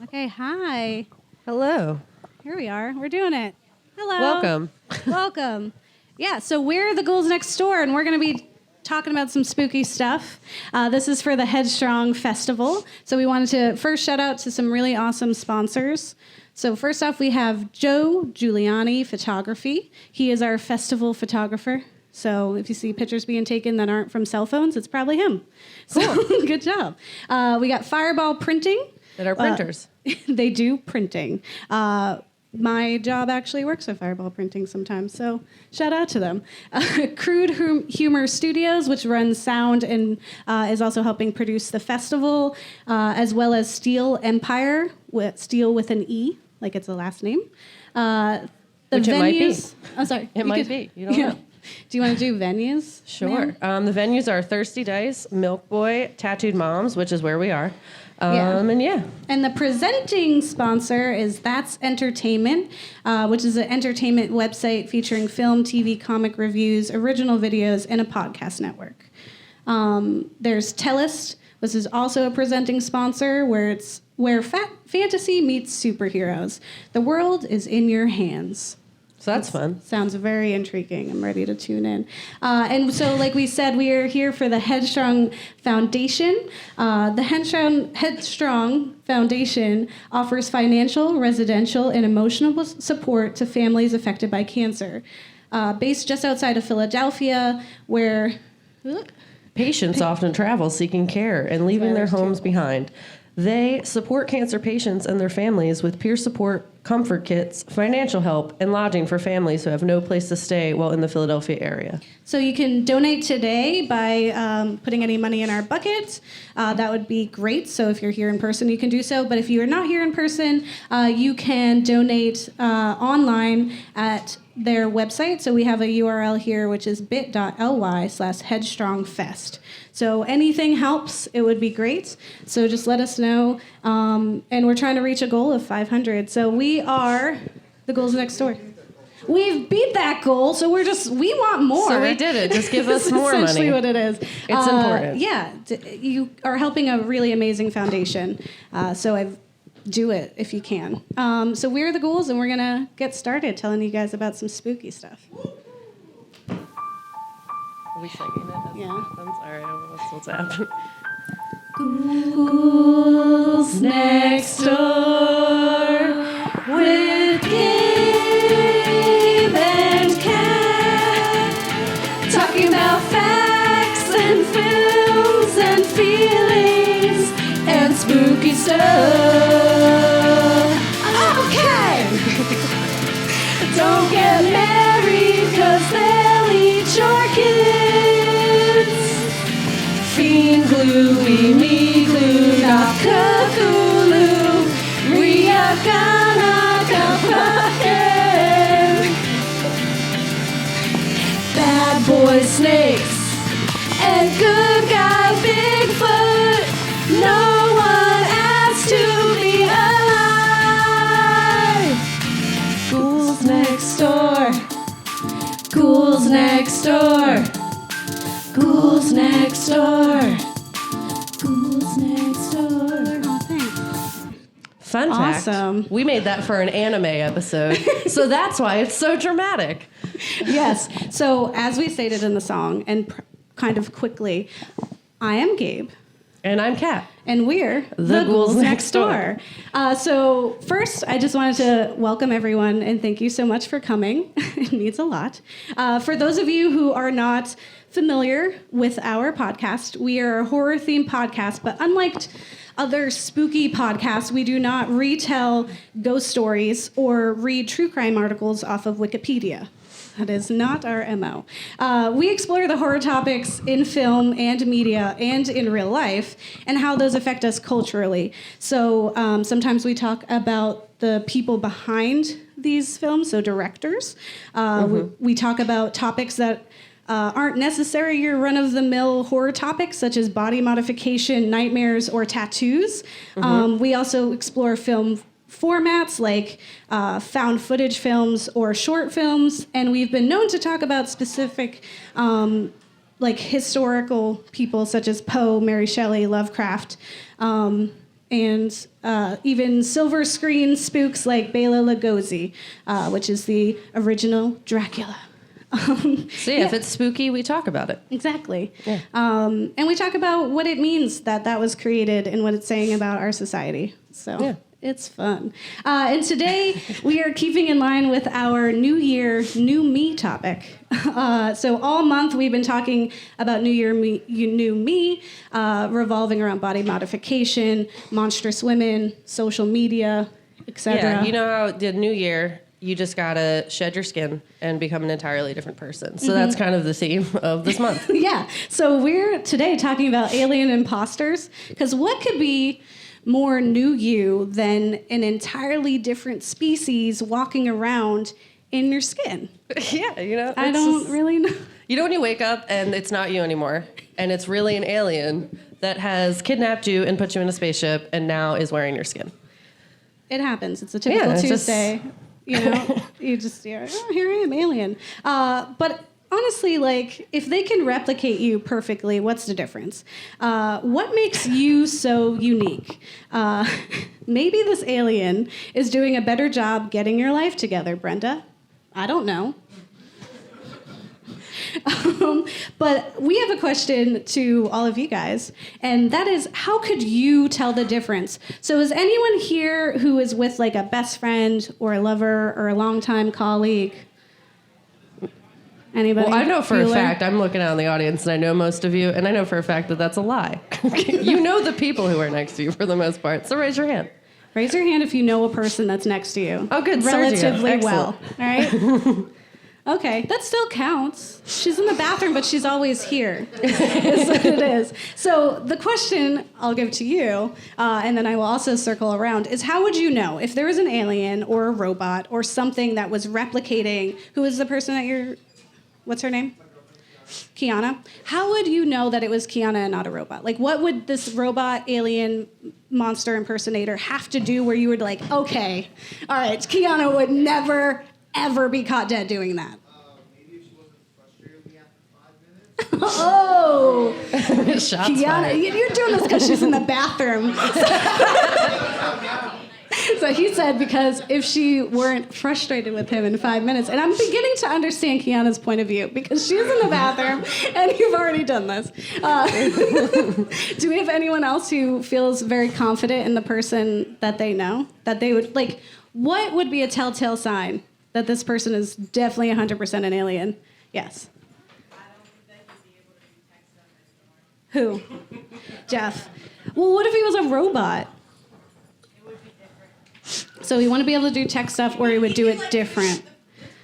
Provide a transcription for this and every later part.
Okay, hi. Hello. Here we are. We're doing it. Hello. Welcome. Welcome. Yeah, so we're the Ghouls next door, and we're going to be talking about some spooky stuff. This is for the HEADstrong Festival. So we wanted to first shout out to some really awesome sponsors. So first off, we have Joe Giuliani Photography. He is our festival photographer. So if you see pictures being taken that aren't from cell phones, it's probably him. Cool. So good job. We got Fireball Printing. That are printers. They do printing. My job actually works with Fireball Printing sometimes, so shout out to them. Crude Humor Studios, which runs sound and is also helping produce the festival, as well as Steel Empire, Steel with an E, like it's a last name. Which it might be. I'm sorry. It might be. You don't know. Do you want to do venues? Sure. The venues are Thirsty Dice, Milk Boy, Tattooed Moms, which is where we are. And yeah. And the presenting sponsor is That's Entertainment, which is an entertainment website featuring film, TV, comic reviews, original videos, and a podcast network. There's Tellist, which is also a presenting sponsor, where fantasy meets superheroes. The world is in your hands. So that's fun. Sounds very intriguing. I'm ready to tune in. And so, like we said, we are here for the HEADstrong Foundation. The HEADstrong Foundation offers financial, residential, and emotional support to families affected by cancer. Based just outside of Philadelphia, where Patients often travel seeking care and leaving their homes behind. They support cancer patients and their families with peer support, comfort kits, financial help, and lodging for families who have no place to stay while in the Philadelphia area. So you can donate today by putting any money in our bucket. That would be great. So if you're here in person, you can do so. But if you are not here in person, you can donate online at their website. So we have a URL here, which is bit.ly/HeadstrongFest. So anything helps. It would be great. So just let us know. And we're trying to reach a goal of 500. So we are the Ghouls next door. We've beat that goal, so we want more. So we did it. Just give us more money. That's essentially what it is. It's important. Yeah, you are helping a really amazing foundation. So do it if you can. So we're the Ghouls, and we're going to get started telling you guys about some spooky stuff. Are we singing it? Yeah. I'm sorry. What's happening? Ghouls next door with Gabe and Kat, talking about facts and films and feelings and spooky stuff. Okay! Don't get married, 'cause they'll eat your kids. Fiend glue, me glue, not Cthulhu. We are gonna come fucking. Bad boy snakes and good guy Bigfoot. No one asked to be alive. Ghouls next door. Ghouls next door. Ghouls next door. Ghouls next door. Oh, thanks. Fun fact. Awesome. We made that for an anime episode, so that's why it's so dramatic. Yes. So as we stated in the song, and kind of quickly, I am Gabe. And I'm Kat. And we're the Ghouls next door. So first, I just wanted to welcome everyone and thank you so much for coming. It means a lot. For those of you who are not familiar with our podcast, we are a horror-themed podcast, but unlike other spooky podcasts, we do not retell ghost stories or read true crime articles off of Wikipedia. That is not our MO. We explore the horror topics in film and media and in real life and how those affect us culturally. So sometimes we talk about the people behind these films, so directors. We talk about topics that aren't necessarily your run-of-the-mill horror topics, such as body modification, nightmares, or tattoos. We also explore film formats like found footage films or short films, and we've been known to talk about specific like historical people such as Poe, Mary Shelley, Lovecraft. and even silver screen spooks like Bela Lugosi, which is the original Dracula. If it's spooky, we talk about it. Exactly. Yeah. And we talk about what it means that was created and what it's saying about our society. So it's fun. And today we are keeping in line with our New Year, New Me topic. So all month we've been talking about New Year, New Me, revolving around body modification, monstrous women, social media, etc. Yeah, you know how the New Year, you just gotta shed your skin and become an entirely different person. So that's kind of the theme of this month. Yeah. So we're today talking about alien imposters, because what could be more new you than an entirely different species walking around in your skin? Yeah, you know. I don't really know. You know when you wake up and it's not you anymore, and it's really an alien that has kidnapped you and put you in a spaceship and now is wearing your skin. It happens. It's a typical Tuesday. You know, you're, oh, here I am, alien. But honestly, like, if they can replicate you perfectly, what's the difference? What makes you so unique? Maybe this alien is doing a better job getting your life together, Brenda. I don't know. But we have a question to all of you guys, and that is, how could you tell the difference? So is anyone here who is with like a best friend or a lover or a longtime colleague? Anybody? Well, I know for a fact, I'm looking out in the audience, and I know most of you, and I know for a fact that that's a lie. You know the people who are next to you for the most part, so raise your hand. Raise your hand if you know a person that's next to you. Oh, good. Relatively Sergio. well. All right? Okay, that still counts. She's in the bathroom, but she's always here. Is what it is. So the question I'll give to you, and then I will also circle around, is how would you know if there was an alien or a robot or something that was replicating, who is the person that you're, what's her name? Kiana. How would you know that it was Kiana and not a robot? Like, what would this robot, alien, monster impersonator have to do where you would like, okay, all right, Kiana would never, ever be caught dead doing that? Maybe if she wasn't frustrated with me after 5 minutes. Oh, Shots Kiana, fired. you're doing this because she's in the bathroom. So he said because if she weren't frustrated with him in 5 minutes, and I'm beginning to understand Kiana's point of view because she's in the bathroom and you've already done this. Do we have anyone else who feels very confident in the person that they know? That they would, like, what would be a telltale sign that this person is definitely 100% an alien? Yes. I don't think that he'd be able to do text on his door. Who? Jeff. Well, what if he was a robot? It would be different. So we want to be able to do tech stuff where he would do it different.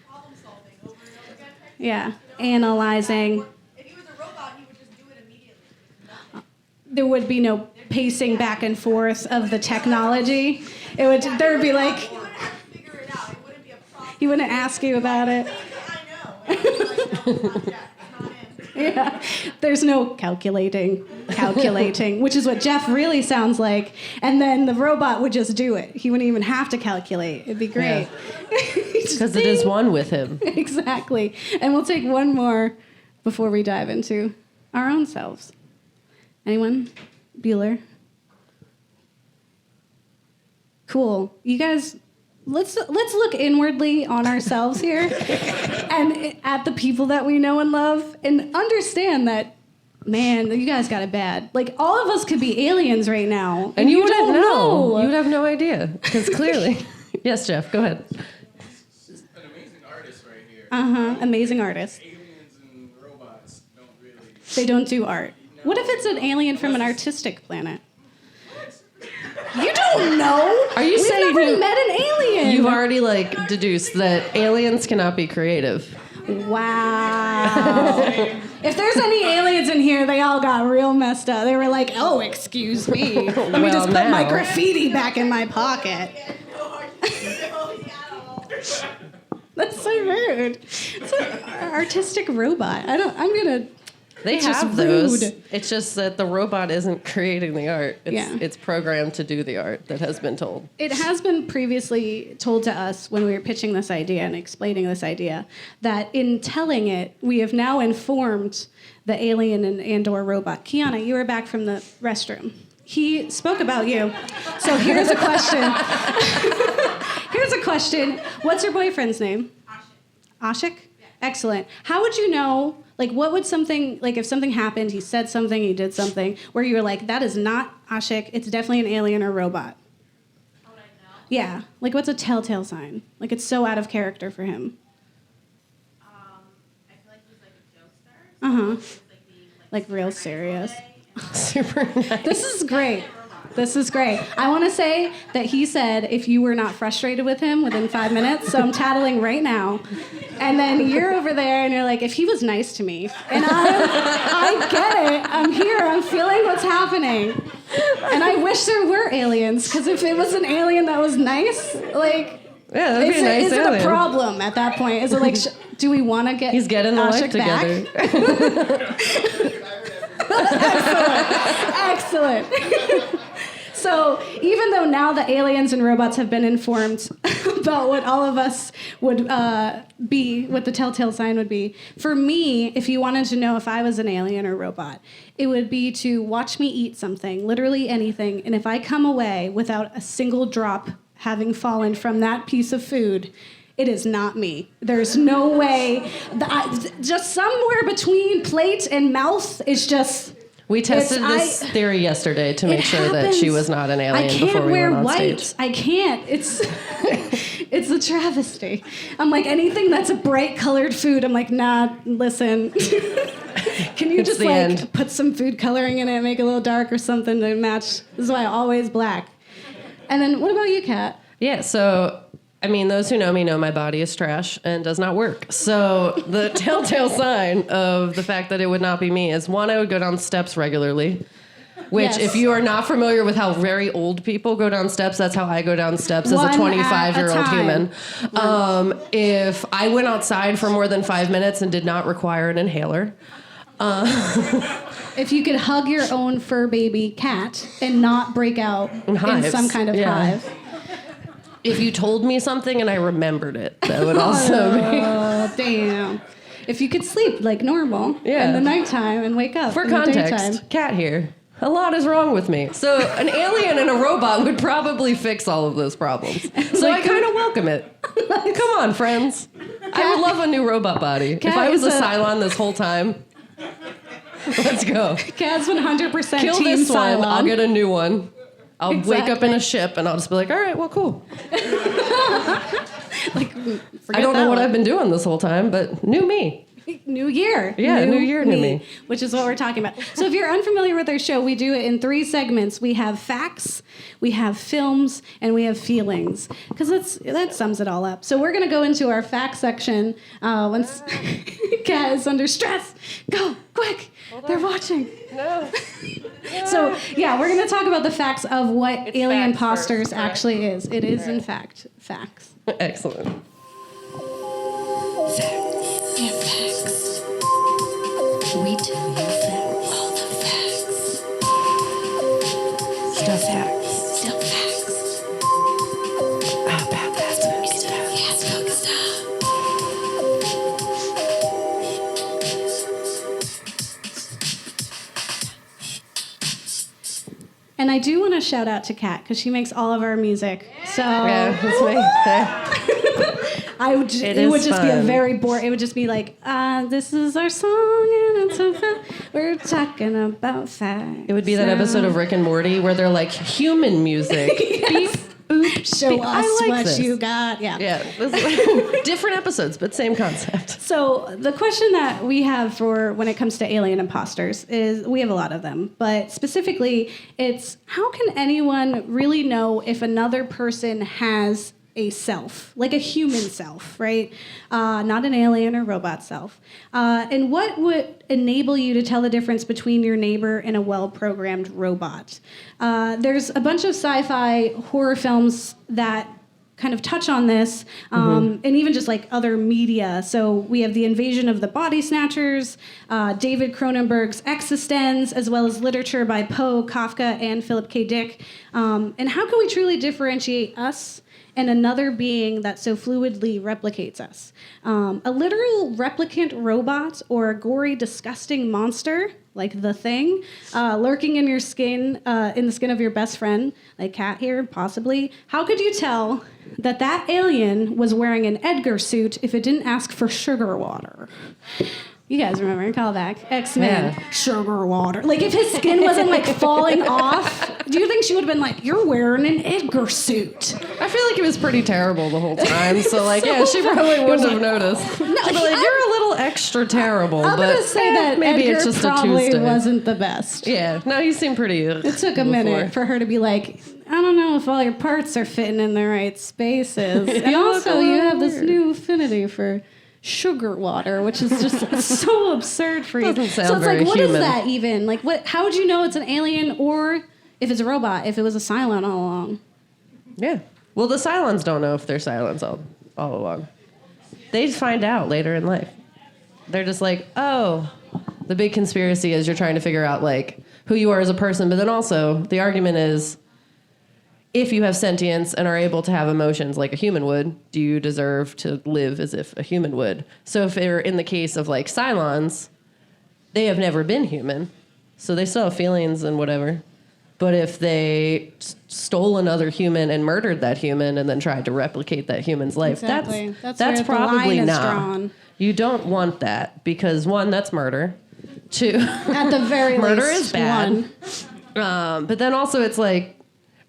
Problem solving over and over again. Yeah. Analyzing. If he was a robot, he would just do it immediately. There would be no pacing back and forth of the technology. It would. There would be like, He wouldn't have to figure it out. It wouldn't be a problem. he wouldn't ask you about it. I know. And he'd be like, no, it's not Jack. It's not him. Yeah. There's no calculating, which is what Jeff really sounds like. And then the robot would just do it. He wouldn't even have to calculate. It'd be great. Because it is one with him. Exactly. And we'll take one more before we dive into our own selves. Anyone? Bueller? Cool. You guys, let's look inwardly on ourselves here and at the people that we know and love and understand that, man, you guys got it bad. Like, all of us could be aliens right now. And you wouldn't don't know. You would have no idea. Because clearly. Yes, Jeff, go ahead. She's an amazing artist right here. Amazing artist. Aliens and robots don't really. They don't do art. What if it's an alien from an artistic planet? You don't know. Are you We've saying never met an alien? You've already, like, deduced that aliens cannot be creative. Wow. If there's any aliens in here, they all got real messed up. They were like, oh, excuse me. Let me Well, just put my now. graffiti back in my pocket. That's so rude. It's an artistic robot. I'm gonna. They It's just have those. rude. It's just that the robot isn't creating the art. Yeah. It's programmed to do the art that has been told. It has been previously told to us when we were pitching this idea and explaining this idea that in telling it, we have now informed the alien and or robot. Kiana, you were back from the restroom. he spoke about you. So here's a question. Here's a question. What's your boyfriend's name? Ashik. Ashik? Yeah. Excellent. How would you know, like, what would something, like, if something happened, he said something, he did something, where you were like, that is not Ashik, it's definitely an alien or robot? How would I know? Yeah. Like, what's a telltale sign? Like, it's so out of character for him. I feel like he's like a jokester. So Uh-huh. he's like being Like, real super nice serious. all day, and Super nice. This is great. This is great. I want to say that he said if you were not frustrated with him within 5 minutes, so I'm tattling right now. And then you're over there and you're like, if he was nice to me, and I get it. I'm here. I'm feeling what's happening. And I wish there were aliens, because if it was an alien that was nice, like, Yeah, that'd be a nice is it alien. a problem at that point? Is it like, do we want to get He's getting the life Ashik back? together. Excellent. So even though now the aliens and robots have been informed about what all of us would be, what the telltale sign would be, for me, if you wanted to know if I was an alien or robot, it would be to watch me eat something, literally anything, and if I come away without a single drop having fallen from that piece of food, it is not me. There's no way. Just somewhere between plate and mouth is just... We tested this theory yesterday to make sure that she was not an alien before we went on stage. I can't. It's it's a travesty. I'm like, anything that's a bright colored food, I'm like, nah, listen. Can you It's just the like end. put some food coloring in it, make it a little dark or something to match? This is why I always black. And then what about you, Kat? Yeah, so, I mean, those who know me know my body is trash and does not work. So the telltale sign of the fact that it would not be me is, one, I would go down steps regularly. Which, Yes. if you are not familiar with how very old people go down steps, that's how I go down steps One as at a a 25-year-old time. human. If I went outside for more than 5 minutes and did not require an inhaler, If you could hug your own fur baby cat and not break out in hives. some kind of Yeah. hive. if you told me something and I remembered it, that would also be... Oh, damn. If you could sleep like normal Yeah. in the nighttime and wake up For in the daytime. context, Kat here. A lot is wrong with me. So an alien and a robot would probably fix all of those problems. So I kind of welcome it. Come on, friends. I would love a new robot body. If Kat I was a is a- Cylon this whole time, let's go. Cat's 100% Kill team this one, Cylon. I'll get a new one. I'll wake up in Exactly. a ship and I'll just be like, all right, well, cool. Like, I don't know what I've been doing this whole time, but new me. New year. Yeah, new year, new me. Which is what we're talking about. So if you're unfamiliar with our show, we do it in 3 segments. We have facts, we have films, and we have feelings. Because that sums it all up. So we're going to go into our facts section once Kat is under stress. Go, quick. They're watching. No. So, yeah, we're going to talk about the facts of what It's Alien facts Imposters first, correct? actually is. It is, in fact, facts. Excellent. Facts. We tell you all the facts. Stuff facts. Still facts. About that spooky stuff. Yeah, it's spooky stuff. And I do want to shout out to Kat because she makes all of our music. So Yeah, that's me. I would It it would is just be a fun. very boring. It would just be like, this is our song and it's so fun. We're talking about facts. It would be that episode of Rick and Morty where they're like, human music. Beep, boop, Show beep. us I like what this. you got. Yeah. Yeah, this is different episodes, but same concept. So the question that we have for when it comes to alien imposters is, we have a lot of them, but specifically it's, how can anyone really know if another person has a self, like a human self, right? Not an alien or robot self. And what would enable you to tell the difference between your neighbor and a well-programmed robot? There's a bunch of sci-fi horror films that kind of touch on this, and even just like other media. So we have The Invasion of the Body Snatchers, David Cronenberg's Existence, as well as literature by Poe, Kafka, and Philip K. Dick. And how can we truly differentiate us and another being that so fluidly replicates us? A literal replicant robot or a gory, disgusting monster like the thing, lurking in your skin, in the skin of your best friend, like Kat here, possibly. How could you tell that that alien was wearing an Edgar suit if it didn't ask for sugar water? You guys remember, callback, X-Men, Yeah. sugar water. Like, if his skin wasn't, like, falling off, do you think she would have been like, you're wearing an Edgar suit? I feel like it was pretty terrible the whole time. So, like, yeah, she probably wouldn't have noticed. She'd be like, you're a little extra terrible. I'm but going to say that maybe Edgar it's just probably a Tuesday. wasn't the best. Yeah, no, you seem pretty. It took a minute for her to be like, I don't know if all your parts are fitting in the right spaces. And You look also, a you little have this weird. new affinity for sugar water, which is just so absurd for you. Doesn't sound So it's very like, what is human. that even? Like, what? How would you know it's an alien or if it's a robot, if it was a Cylon all along? Yeah. Well, the Cylons don't know if they're Cylons all along. They find out later in life. They're just like, oh, the big conspiracy is you're trying to figure out, like, who you are as a person. But then also, the argument is, if you have sentience and are able to have emotions like a human would, do you deserve to live as if a human would? So if they're in the case of, like, Cylons, they have never been human. So they still have feelings and whatever. But if they stole another human and murdered that human and then tried to replicate that human's life, Exactly. that's That's where the probably line is not. drawn. You don't want that because, one, that's murder. Two, At the very murder least, is bad. one. But then also it's like,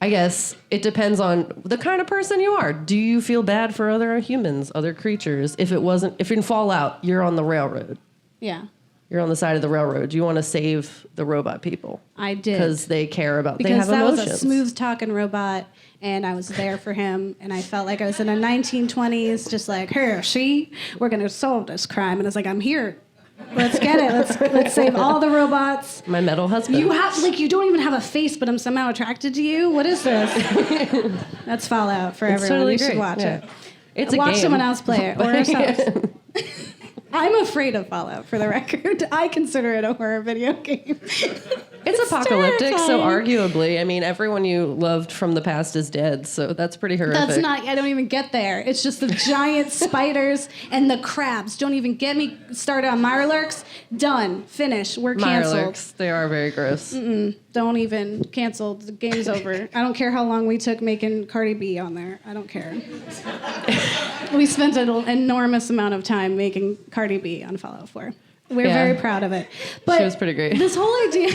I guess it depends on the kind of person you are. Do you feel bad for other humans, other creatures? If in Fallout, you're on the railroad. Yeah, You're on the side of the railroad. You want to save the robot people. I did. Because they care about, they Because have that emotions. was a smooth talking robot, and I was there for him, and I felt like I was in a 1920s, just like, here, see, we're gonna solve this crime, and it's like, I'm here. Let's get it. Let's save all the robots. My metal husband. You have you don't even have a face, but I'm somehow attracted to you. What is this? That's Fallout for It's everyone. totally You should great. watch Yeah. it. It's a Watch game. someone else play it or But- ourselves. I'm afraid of Fallout, for the record. I consider it a horror video game. It's apocalyptic, so terrifying. arguably, I mean, everyone you loved from the past is dead, so that's pretty horrific. That's not, I don't even get there. It's just the giant spiders and the crabs. Don't even get me started on Mirelurks. Done. Finish. We're canceled. Mirelurks, they are very gross. Don't even cancel. The game's over. I don't care how long we took making Cardi B on there. I don't care. We spent an enormous amount of time making Cardi B on Fallout 4. We're Yeah. very proud of it. But She was pretty great. This whole idea,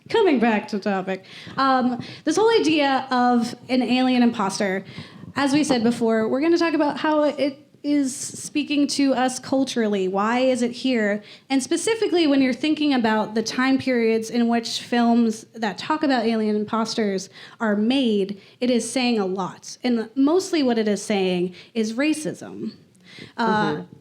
coming back to topic, this whole idea of an alien imposter, as we said before, we're going to talk about how it is speaking to us culturally. Why is it here? And specifically, when you're thinking about the time periods in which films that talk about alien imposters are made, it is saying a lot. And mostly what it is saying is racism.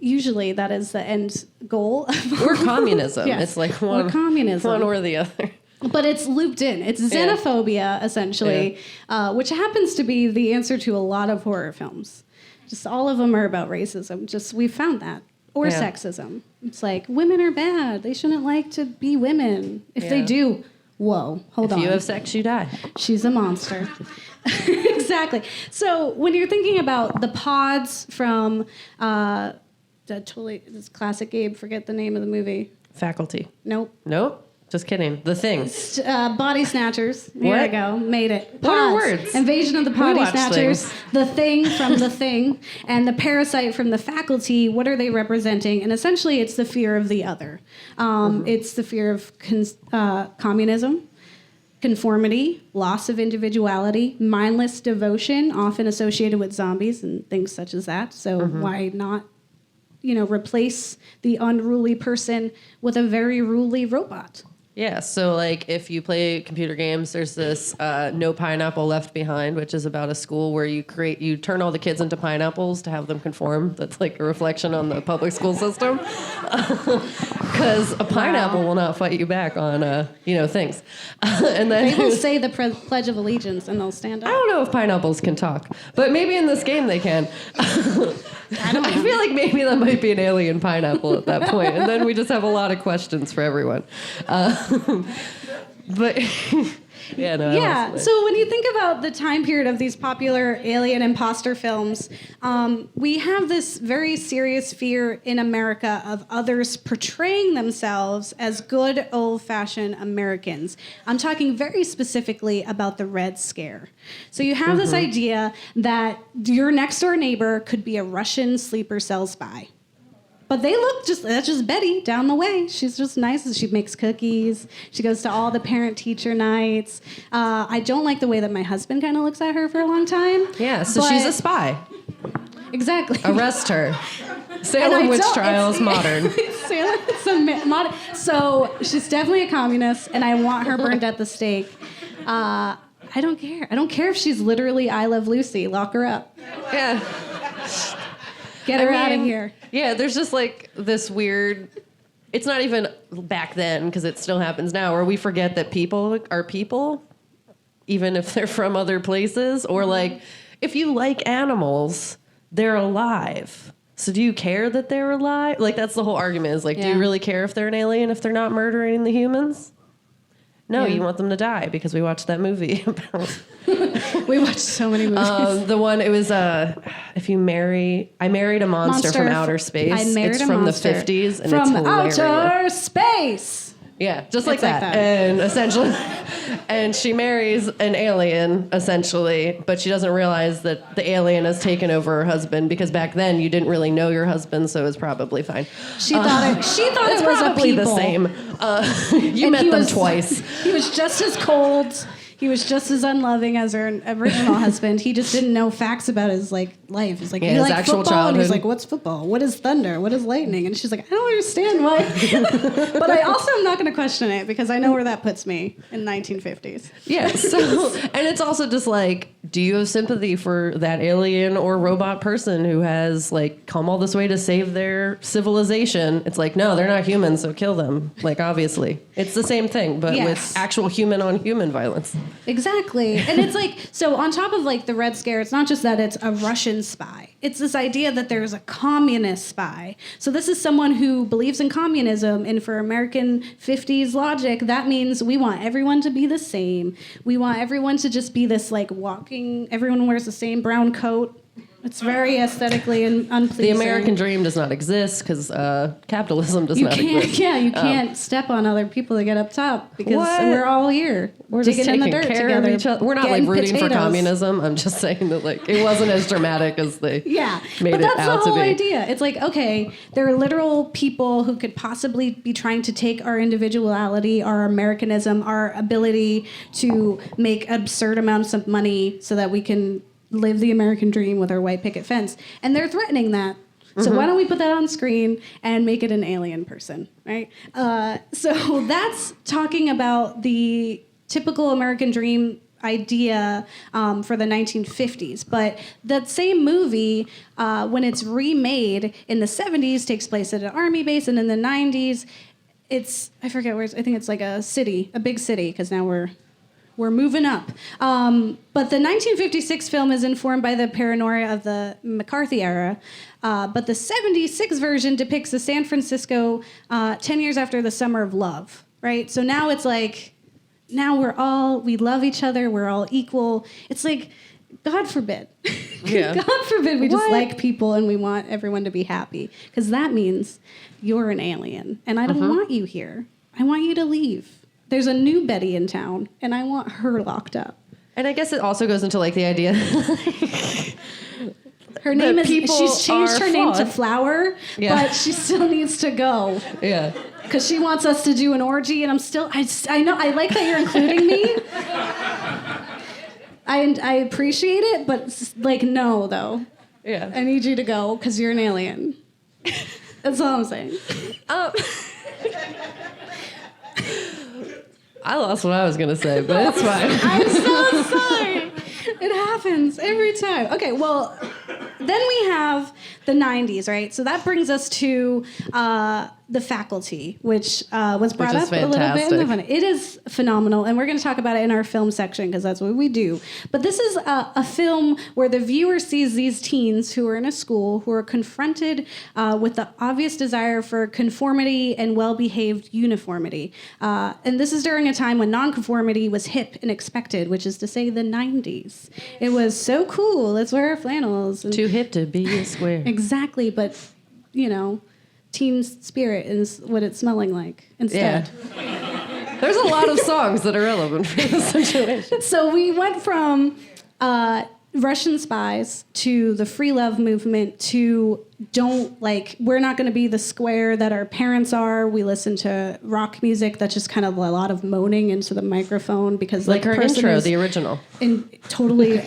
Usually that is the end goal. Or communism. Yes. It's like Or one, communism. one or the other. But it's looped in. It's xenophobia, essentially, which happens to be the answer to a lot of horror films. Just all of them are about racism. Just we found that. Or Yeah. sexism. It's like, women are bad. They shouldn't like to be women. If they Yeah. do, whoa, hold on. If you have sex, you die. She's a monster. Exactly. So when you're thinking about the pods from, this classic Gabe, forget the name of the movie. Faculty. Nope. Nope. Just kidding. The Thing. Body Snatchers. Here What? we go. Made it. What are Pods. words? Invasion of the Body watch Snatchers. things. The Thing from The Thing. And the Parasite from the Faculty. What are they representing? And essentially, it's the fear of the other. It's the fear of communism, conformity, loss of individuality, mindless devotion, often associated with zombies and things such as that. So why not, replace the unruly person with a very ruly robot? Yeah, so like if you play computer games, there's this No Pineapple Left Behind, which is about a school where you turn all the kids into pineapples to have them conform. That's like a reflection on the public school system. Because a pineapple will not fight you back on, things. And then They will say the Pledge of Allegiance and they'll stand I up. don't know if pineapples can talk, but maybe in this game they can. I feel like maybe that might be an alien pineapple at that point, and then we just have a lot of questions for everyone. But Yeah, no. Yeah. So when you think about the time period of these popular alien imposter films, we have this very serious fear in America of others portraying themselves as good old-fashioned Americans. I'm talking very specifically about the Red Scare. So you have this idea that your next door neighbor could be a Russian sleeper cell spy. But they look that's just Betty down the way. She's just nice. She makes cookies. She goes to all the parent-teacher nights. I don't like the way that my husband kind of looks at her for a long time. Yeah, so she's a spy. Exactly. Arrest her. Salem Witch Trials modern. Modern. So she's definitely a communist, and I want her burned at the stake. I don't care. I don't care if she's literally I Love Lucy. Lock her up. Yeah. Get her out of here. Yeah, there's just like this weird, it's not even back then, because it still happens now, where we forget that people are people, even if they're from other places. Or like, if you like animals, they're alive. So do you care that they're alive? Like, that's the whole argument, is like, do you really care if they're an alien if they're not murdering the humans? No, you want them to die, because we watched that movie. We watched so many movies. The one, it was, if you marry, I married a monster from outer space. I married it's a from monster the 50s, and from it's hilarious. outer space. Yeah, just like It's like that. that. And essentially, and she marries an alien, essentially, but she doesn't realize that the alien has taken over her husband, because back then you didn't really know your husband, so it was probably fine. She thought it It's was a probably people. the same. You And met he them was- twice. He was just as cold. He was just as unloving as her original husband. He just didn't know facts about his life. He's like, Yeah, you his like actual football? childhood. And he's like, what's football? What is thunder? What is lightning? And she's like, I don't understand why. But I also am not going to question it, because I know where that puts me in 1950s. Yeah, so, and it's also just like, do you have sympathy for that alien or robot person who has like come all this way to save their civilization? It's like, no, they're not human, so kill them. Like, obviously. It's the same thing, but Yes. with actual human on human violence. Exactly. And it's like, so on top of like the Red Scare, it's not just that it's a Russian spy. It's this idea that there's a communist spy. So this is someone who believes in communism, and for American 50s logic, that means we want everyone to be the same. We want everyone to just be this like walking, everyone wears the same brown coat. It's very aesthetically unpleasing. The American dream does not exist because capitalism does not exist. Yeah, you can't step on other people to get up top, because What? we're all here. We're just digging in taking the dirt care together. of each other. We're not like getting rooting for potatoes. communism. I'm just saying that like it wasn't as dramatic as they Yeah, made but it that's the out to whole be. idea. It's like, okay, there are literal people who could possibly be trying to take our individuality, our Americanism, our ability to make absurd amounts of money so that we can live the American dream with our white picket fence. And they're threatening that. So why don't we put that on screen and make it an alien person, right? So that's talking about the typical American dream idea for the 1950s. But that same movie, when it's remade in the 70s, takes place at an army base, and in the 90s, it's, I forget where, I think it's like a city, a big city, because now we're moving up. But the 1956 film is informed by the paranoia of the McCarthy era. But the 76 version depicts the San Francisco 10 years after the Summer of Love, right? So now it's like, now we love each other, we're all equal. It's like, God forbid. Yeah. God forbid we just What? like people and we want everyone to be happy. Because that means you're an alien. And I don't want you here. I want you to leave. There's a new Betty in town, and I want her locked up. And I guess it also goes into like the idea Her name is, people she's changed are her name to flawed. Flower, Yeah. but she still needs to go. yeah. Because she wants us to do an orgy, and I know, I like that you're including me. I appreciate it, but like, no, though. Yeah. I need you to go because you're an alien. That's all I'm saying. I lost what I was gonna say, but it's fine. I'm so sorry. It happens every time. Okay, well, then we have the 90s, right? So that brings us to The Faculty, which was brought Which up is a little bit in the fantastic. fun. It is phenomenal, and we're going to talk about it in our film section because that's what we do. But this is a film where the viewer sees these teens who are in a school who are confronted with the obvious desire for conformity and well-behaved uniformity. And this is during a time when nonconformity was hip and expected, which is to say the 90s. It was so cool. Let's wear our flannels. And Too hip to be a square. exactly, but, you know, teen spirit is what it's smelling like instead. Yeah. There's a lot of songs that are relevant for this situation. So we went from Russian spies to the free love movement to we're not going to be the square that our parents are. We listen to rock music that's just kind of a lot of moaning into the microphone because Like the her person intro, is the original. totally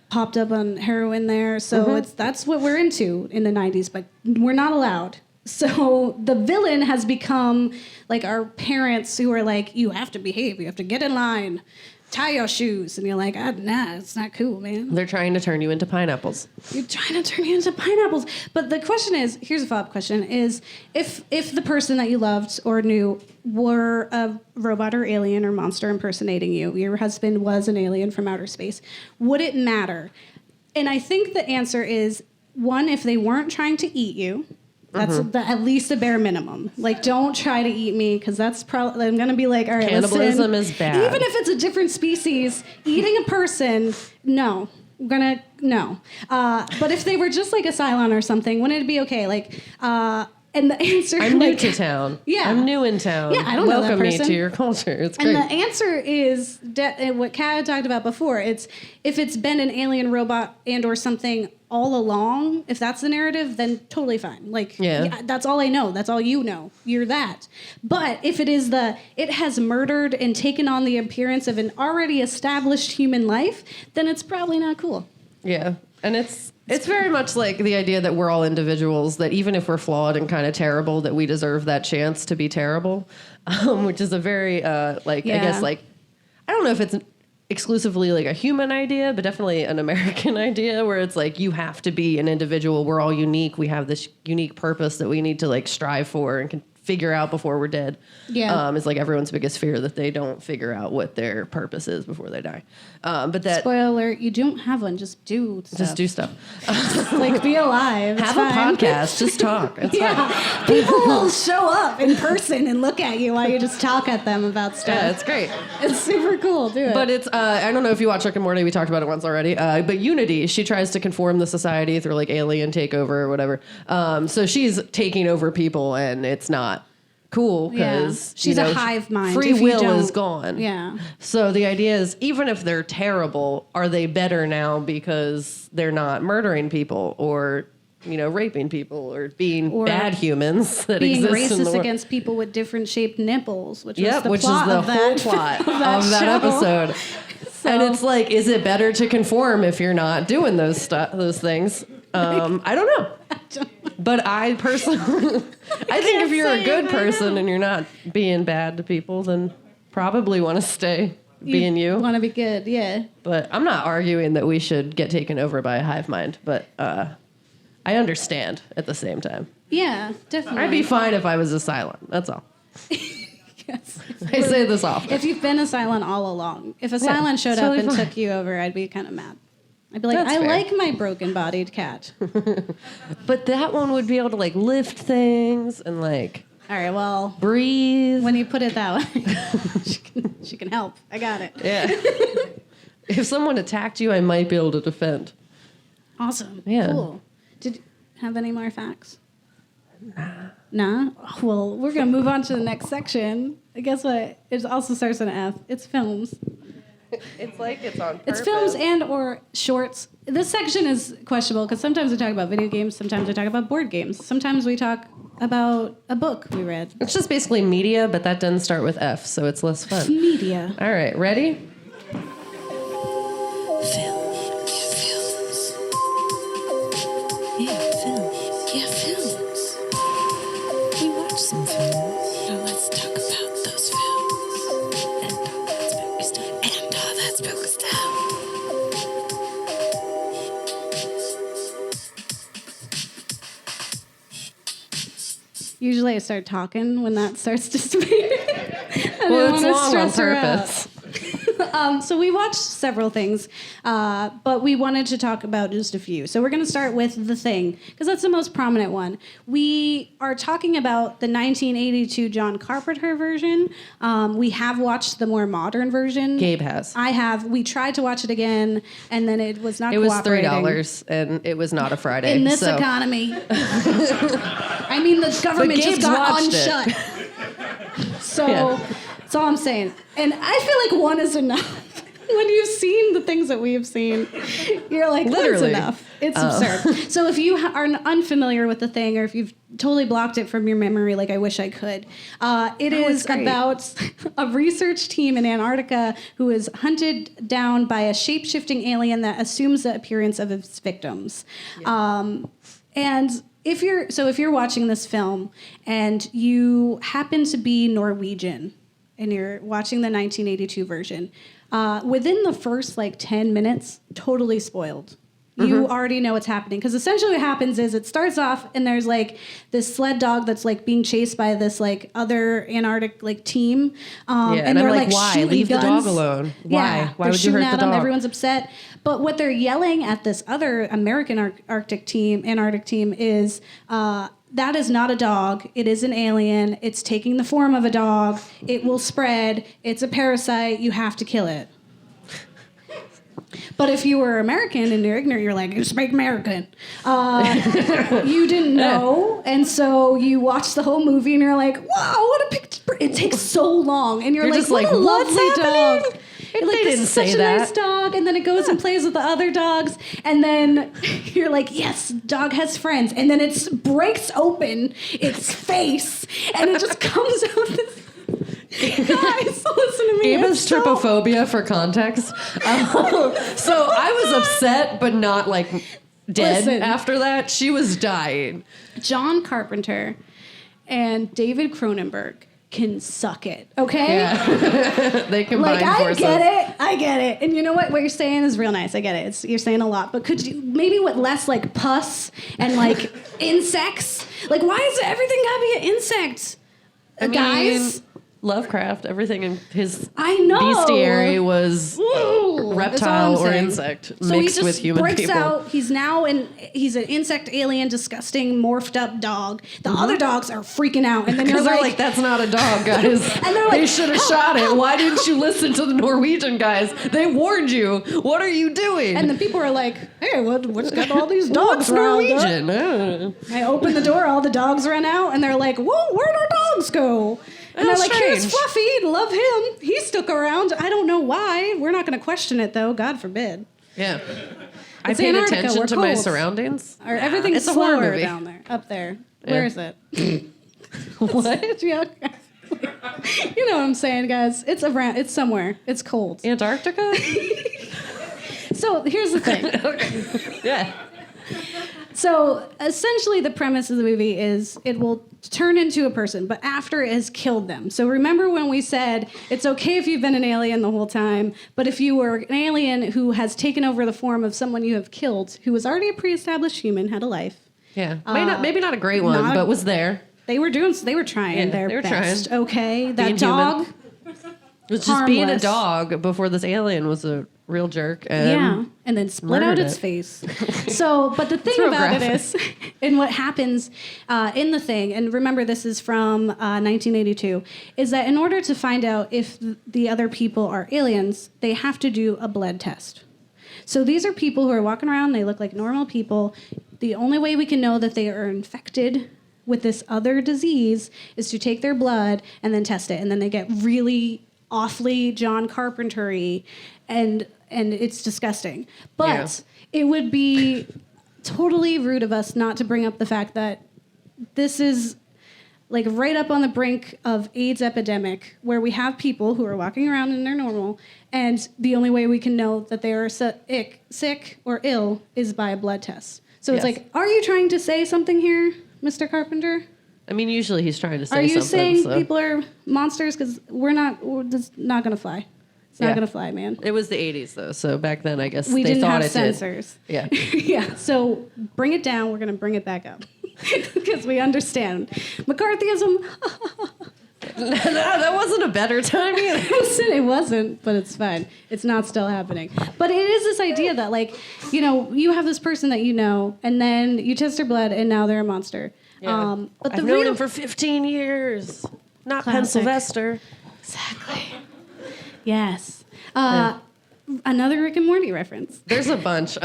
popped up on heroin there. So that's what we're into in the 90s, but we're not allowed. So the villain has become like our parents who are like, you have to behave, you have to get in line, tie your shoes. And you're like, nah, it's not cool, man. They're trying to turn you into pineapples. You're trying to turn you into pineapples. But the question is, here's a follow-up question, is if the person that you loved or knew were a robot or alien or monster impersonating you, your husband was an alien from outer space, would it matter? And I think the answer is, one, if they weren't trying to eat you, that's at least the bare minimum. Like, don't try to eat me, because that's probably, I'm going to be like, all right, Cannibalism listen, is bad. even if it's a different species, eating a person, no. No. But if they were just like a Cylon or something, wouldn't it be okay? Like, and the answer... I'm new to town. Yeah. I'm new in town. Yeah, I don't know that Welcome me person. to your culture. It's great. And the answer is what Kat had talked about before. It's if it's been an alien robot and or something all along, if that's the narrative, then totally fine. Like, Yeah. that's all I know. That's all you know. You're that. But if it is it has murdered and taken on the appearance of an already established human life, then it's probably not cool. Yeah. And it's very much like the idea that we're all individuals, that even if we're flawed and kind of terrible, that we deserve that chance to be terrible, which is a very, I guess, like, I don't know if it's exclusively like a human idea, but definitely an American idea where it's like you have to be an individual. We're all unique. We have this unique purpose that we need to like strive for and can figure out before we're dead. Yeah. Is like everyone's biggest fear, that they don't figure out what their purpose is before they die. But that Spoiler alert, you don't have one. Just do stuff. just do stuff. Like, be alive. It's Have fine. a podcast. Just talk. It's fine. Yeah. People will show up in person and look at you while you just talk at them about stuff. Yeah, it's great. It's super cool. Do it. But it's, I don't know if you watch Rick and Morty, we talked about it once already, but Unity, she tries to conform the society through like alien takeover or whatever. So she's taking over people, and it's not cool because she's a hive mind. Free if you will don't- is gone. Yeah. So the idea is, even if they're terrible, are they better now because they're not murdering people or, you know, raping people or being bad humans that Being exist in the racist world? against people with different shaped nipples, which was Yep, the which is plot the of whole that, plot of that of that show. episode. And it's like, is it better to conform if you're not doing those things? I don't know. But I personally, I think if you're a good person and you're not being bad to people, then probably want to stay being you. Want to be good, yeah. But I'm not arguing that we should get taken over by a hive mind. But I understand at the same time. Yeah, definitely. I'd be fine if I was a Cylon. That's all. Yes. I say this often. If you've been a Cylon all along. If a Yeah, Cylon showed it's up totally and fine. took you over, I'd be kind of mad. I'd be like, That's I fair. like my broken-bodied cat. But that one would be able to like lift things and like All right, well, breathe. when you put it that way, she can help. I got it. Yeah. If someone attacked you, I might be able to defend. Awesome. Yeah. Cool. Did you have any more facts? Nah? Well, we're going to move on to the next section. Guess what? It also starts with an F. It's films. It's like it's on It's films and or shorts. This section is questionable because sometimes we talk about video games, sometimes we talk about board games, sometimes we talk about a book we read. It's just basically media, but that doesn't start with F, so it's less fun. Media. All right, ready? Films. Yeah, films. Yeah, films. We watched some films. Now let's talk about those films. And all that spooky stuff. And all that spooky stuff. Usually I start talking when that starts dissipating. Well, it's long on purpose. So we watched several things, but we wanted to talk about just a few. So we're going to start with The Thing, because that's the most prominent one. We are talking about the 1982 John Carpenter version. We have watched the more modern version. Gabe has. I have. We tried to watch it again, and then it was not It was cooperating. $3, and it was not a Friday. In this so. economy. I mean, the government just Gabe's got watched unshut. So that's all I'm saying. And I feel like one is enough. When you've seen the things that we have seen, you're like, Literally. that's enough. It's absurd. So if you are unfamiliar with The Thing, or if you've totally blocked it from your memory, like I wish I could, it is about a research team in Antarctica who is hunted down by a shape-shifting alien that assumes the appearance of its victims. And if you're watching this film and you happen to be Norwegian and you're watching the 1982 version, within the first 10 minutes, totally spoiled. You already know what's happening, because essentially what happens is it starts off and there's this sled dog that's being chased by this other Antarctic team, and they're I'm why shooting leave guns. the dog alone? Why They're would you shooting hurt at the him. dog? Everyone's upset, but what they're yelling at this other American Antarctic team is. That is not a dog. It is an alien. It's taking the form of a dog. It will spread. It's a parasite. You have to kill it. But if you were American and you're ignorant, you're like, you speak American. You didn't know. And so you watch the whole movie and you're like, wow, what a picture. It takes so long. And you're like, just what like, a what's lovely happening? dog. They You're like, this didn't is say such a that. nice dog. And then it goes and plays with the other dogs. And then you're like, yes, dog has friends. And then it breaks open its face. And it just comes out this... Guys, listen to me. Gabe has It's so- trypophobia for context. So I was upset, but not dead Listen. after that. She was dying. John Carpenter and David Cronenberg can suck it, okay? Yeah. They combined forces. I get it. And you know what? What you're saying is real nice. I get it. You're saying a lot. But could you, maybe with less pus and insects? Why is everything gotta be an insect? Guys? Lovecraft, everything in his I know. bestiary was Ooh, that's all reptile I'm or saying. insect So he mixed just with human breaks people. out. He's an insect alien, disgusting, morphed up dog. The other dogs are freaking out, and then you're Because they're like, that's not a dog, guys. And they're like, they should have shot it. Why didn't you listen to the Norwegian guys? They warned you. What are you doing? and the people are like, hey, what's got all these dogs What's riled up? Norwegian? I open the door, all the dogs run out, and they're like, whoa, where'd our dogs go? And they're That's like, here's strange. Fluffy, love him. He stuck around. I don't know why. We're not going to question it, though. God forbid. Yeah. I It's paid Antarctica, attention we're to my cold. surroundings. Or everything's It's a horror slower movie. down there, up there. Yeah. Where is it? What? Yeah. You know what I'm saying, guys. It's around. It's somewhere. It's cold. Antarctica? So here's the thing. Yeah. So essentially, the premise of the movie is it will turn into a person, but after it has killed them. So remember when we said it's okay if you've been an alien the whole time, but if you were an alien who has taken over the form of someone you have killed, who was already a pre-established human, had a life. Yeah. Maybe not a great one, not- but was there. They were trying Yeah, their they were best. trying. Okay, that Being dog. human. It was just being a Harmless. dog before this alien was a real jerk. And Yeah, and then split out murdered its it. face. So, but the thing real about it graphic. is, and what happens in The Thing, and remember this is from 1982, is that in order to find out if the other people are aliens, they have to do a blood test. So these are people who are walking around, they look like normal people. The only way we can know that they are infected with this other disease is to take their blood and then test it, and then they get really awfully John Carpenter-y, and it's disgusting. But it would be totally rude of us not to bring up the fact that this is right up on the brink of AIDS epidemic, where we have people who are walking around and they're normal, and the only way we can know that they are sick or ill is by a blood test. So it's Yes. like, are you trying to say something here, Mr. Carpenter? I mean, usually he's trying to say Are you something. saying so. people are monsters? Because this not going to fly. It's not Yeah. going to fly, man. It was the 80s, though, so back then I guess We they didn't thought have it did. sensors. Yeah. Yeah, so bring it down. We're going to bring it back up. because we understand McCarthyism. That wasn't a better time either. It wasn't, but it's fine. It's not still happening. But it is this idea that, like, you know, you have this person that you know, and then you test their blood, and now they're a monster. Yeah. But I've known him for 15 years. Not Classic. Sylvester. Exactly. Yes. Another Rick and Morty reference. There's a bunch.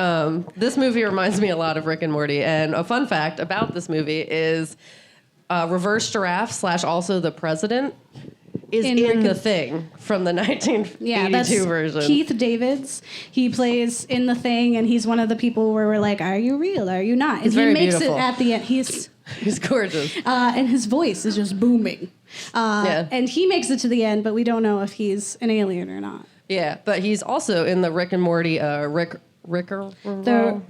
This movie reminds me a lot of Rick and Morty. And a fun fact about this movie is Reverse Giraffe / also the President is in The Thing from the 1982 version. Keith Davids. He plays in The Thing, and he's one of the people where we're like, are you real? Are you not? And He's he very makes beautiful. it at the end. He's gorgeous. and his voice is just booming. And he makes it to the end, but we don't know if he's an alien or not. Yeah, but he's also in the Rick and Morty The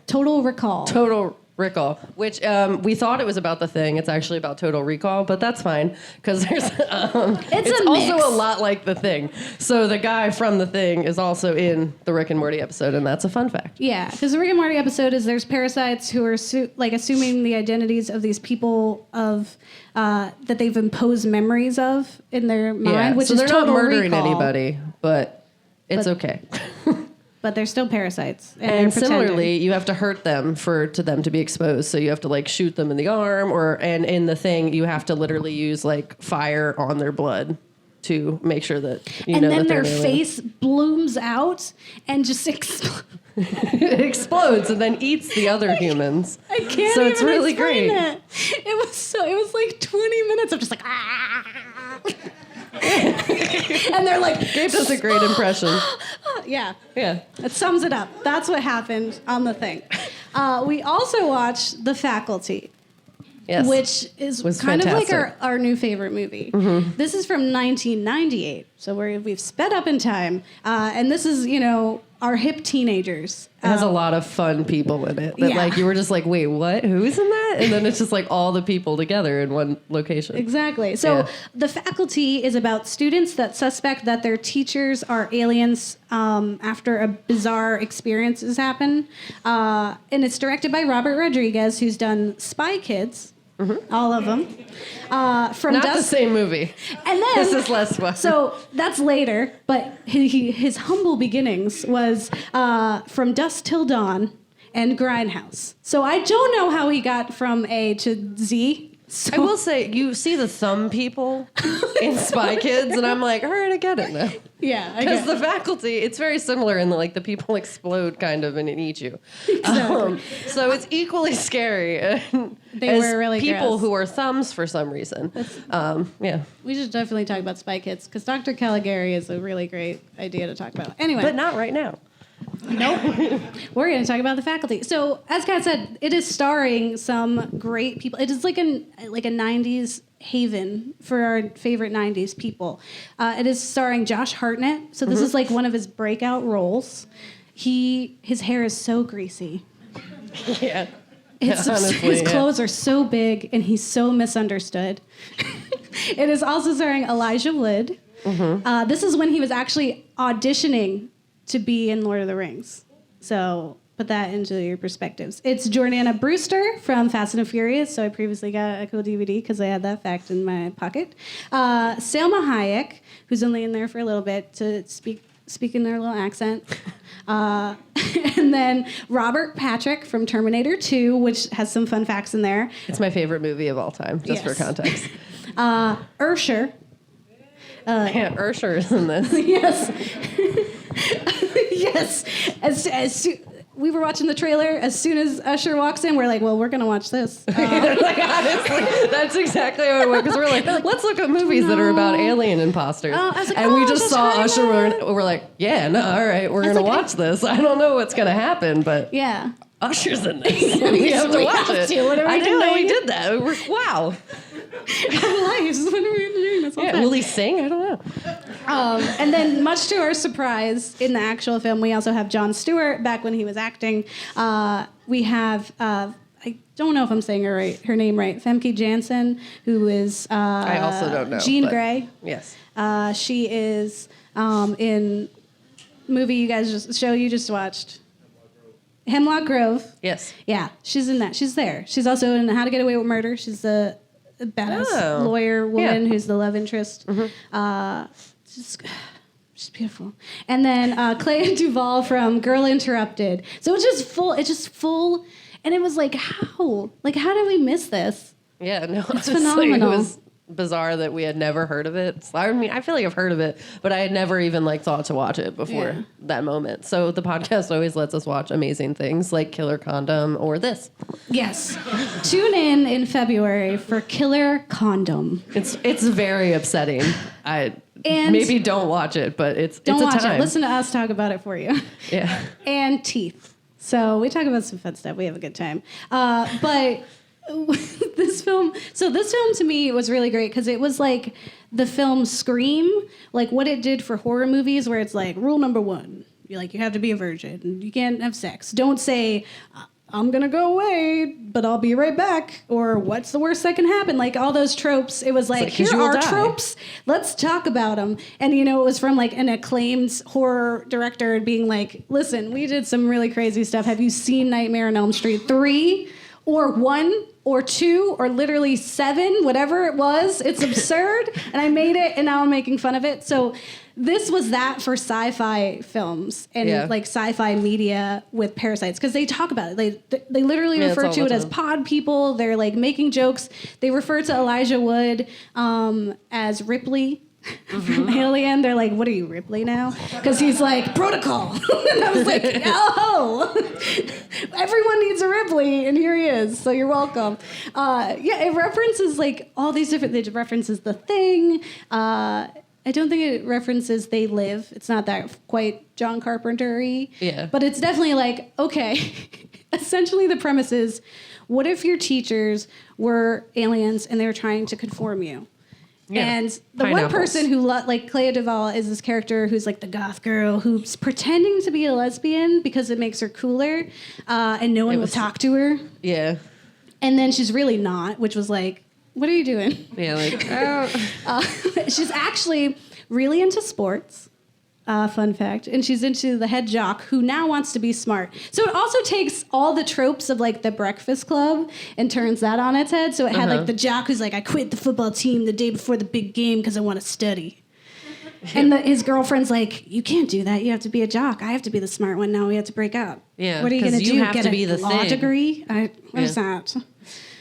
Total Recall. Total Recall, which we thought it was about The Thing. It's actually about Total Recall, but that's fine because there's it's also mix. a lot like The Thing. So the guy from The Thing is also in the Rick and Morty episode, and that's a fun fact. Yeah, because the Rick and Morty episode is there's parasites who are assuming the identities of these people of that they've imposed memories of in their mind, which so is they're not Total murdering Recall, anybody, but it's okay. but they're still parasites. And they're pretending. similarly, you have to hurt them to them to be exposed. So you have to like shoot them in the arm, and in The Thing, you have to literally use like fire on their blood to make sure that and know then that they're their an alien. face blooms out and just explodes. It explodes and then eats the other humans. I can't So even it's really explain great. it. It was like 20 minutes of just like and they're like Gabe does a great impression. yeah. Yeah. It sums it up. That's what happened on The Thing. We also watched The Faculty, Yes. which Was kind of like fantastic. our new favorite movie. This is from 1998, so we've sped up in time. And this is, our hip teenagers. It has a lot of fun people in it. That Yeah. like you were just like, wait, what? Who's in that? And then it's just like all the people together in one location. Exactly. So Yeah. The Faculty is about students that suspect that their teachers are aliens after a bizarre experiences happen. And it's directed by Robert Rodriguez, who's done Spy Kids, all of them. From Not the Dusk, same movie. and then This is less fun. So that's later, but his humble beginnings was From Dusk Till Dawn and Grindhouse. So I don't know how he got from A to Z. So I will say, you see the thumb people in Spy Kids, and I'm like, all right, I get it now. yeah, I Because guess. the Faculty, it's very similar in the people explode kind of and eat you. Exactly. So it's equally scary. They as were really people gross. who are thumbs for some reason. Yeah. We should definitely talk about Spy Kids because Dr. Caligari is a really great idea to talk about. Anyway, But not right now. we're going to talk about The Faculty. So, as Kat said, it is starring some great people. It is like a 90s haven for our favorite 90s people. It is starring Josh Hartnett. So this is like one of his breakout roles. His hair is so greasy. Yeah. His yeah. clothes are so big, and he's so misunderstood. It is also starring Elijah Wood. This is when he was actually auditioning to be in Lord of the Rings. So put that into your perspectives. It's Jordana Brewster from Fast and Furious. So I previously got a cool DVD because I had that fact in my pocket. Salma Hayek, who's only in there for a little bit to speak in their little accent. And then Robert Patrick from Terminator 2, which has some fun facts in there. It's my favorite movie of all time, just for Yes. context. Ursher. Yeah, Ursher is in this. Yes. Yes. We were watching the trailer. As soon as Usher walks in, we're like, well, we're going to watch this. Like, honestly, that's exactly how it went. Because we're like, let's look at movies that are about alien imposters. Oh, I was like, and we oh, just just saw hang Usher. on. We're like, yeah, no, all right, we're going to like, watch this. I don't know what's going to happen, but Yeah. Usher's in this. we have to We watch have it. to. What are we I didn't know he doing? did that. Wow. Our lives. What are we doing this whole Yeah, time? will he sing? I don't know. And then, much to our surprise, in the actual film, we also have Jon Stewart back when he was acting. We have, I don't know if I'm saying her name right, Femke Janssen, who is I also don't know. Jean but Grey. Yes. She is in movie you just watched. Hemlock Grove. Yes. Yeah, she's in that. She's there. She's also in How to Get Away with Murder. She's a badass lawyer woman who's the love interest. She's beautiful. And then Clea Duvall from Girl Interrupted. So it's just full. And it was like, how? Like, how did we miss this? Yeah, no, It's honestly, phenomenal. It was bizarre that we had never heard of it. So, I mean, I feel like I've heard of it, but I had never even like thought to watch it before that moment. So the podcast always lets us watch amazing things like Killer Condom or this. Yes. Tune in February for Killer Condom. It's very upsetting. And maybe don't watch it, but Don't it's watch a time. it. Listen to us talk about it for you. Yeah. And Teeth. So we talk about some fun stuff. We have a good time. But this film to me was really great because it was like the film Scream, like what it did for horror movies, where it's like rule number 1, you have to be a virgin and you can't have sex. Don't say I'm gonna go away, but I'll be right back, or what's the worst that can happen? Like all those tropes. It was like here are tropes. Let's talk about them. And it was from like an acclaimed horror director being like, listen, we did some really crazy stuff. Have you seen Nightmare on Elm Street 3 or 1 or 2 or literally 7, whatever it was? It's absurd. And I made it, and now I'm making fun of it. So this was that for sci-fi films and like sci-fi media with parasites, because they talk about it. They literally refer to it as pod people. They're like making jokes. They refer to Elijah Wood as Ripley from Alien. They're like, what are you, Ripley now? Because he's like, protocol. And I was like, oh, everyone needs a Ripley, and here he is. So you're welcome. It references like all these different, it references The Thing. I don't think it references They Live. It's not that quite John Carpenter-y. Yeah. But it's definitely like, okay, essentially the premise is, what if your teachers were aliens and they were trying to conform you? Yeah. And the one person who, like Clea Duvall is this character who's like the goth girl who's pretending to be a lesbian because it makes her cooler, and no one will talk to her. Yeah. And then she's really not, which was like, what are you doing? Yeah, like, she's actually really into sports. Fun fact. And she's into the head jock who now wants to be smart. So it also takes all the tropes of like the Breakfast Club and turns that on its head. So it had like the jock who's like, I quit the football team the day before the big game because I want to study. And his girlfriend's like, you can't do that. You have to be a jock. I have to be the smart one. Now we have to break up. Yeah. What are you going to do? Get a law degree? What is that?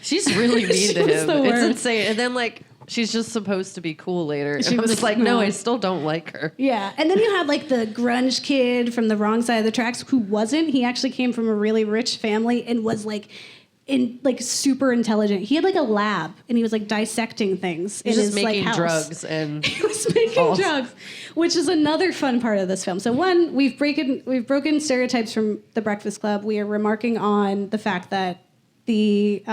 She's really mean to him. It's insane. And then like, she's just supposed to be cool later. And I was like, no, I still don't like her. Yeah. And then you had like the grunge kid from the wrong side of the tracks who wasn't. He actually came from a really rich family and was like super intelligent. He had like a lab and he was like dissecting things in his like house. Drugs and he was making drugs, which is another fun part of this film. So one, we've broken stereotypes from the Breakfast Club. We are remarking on the fact that the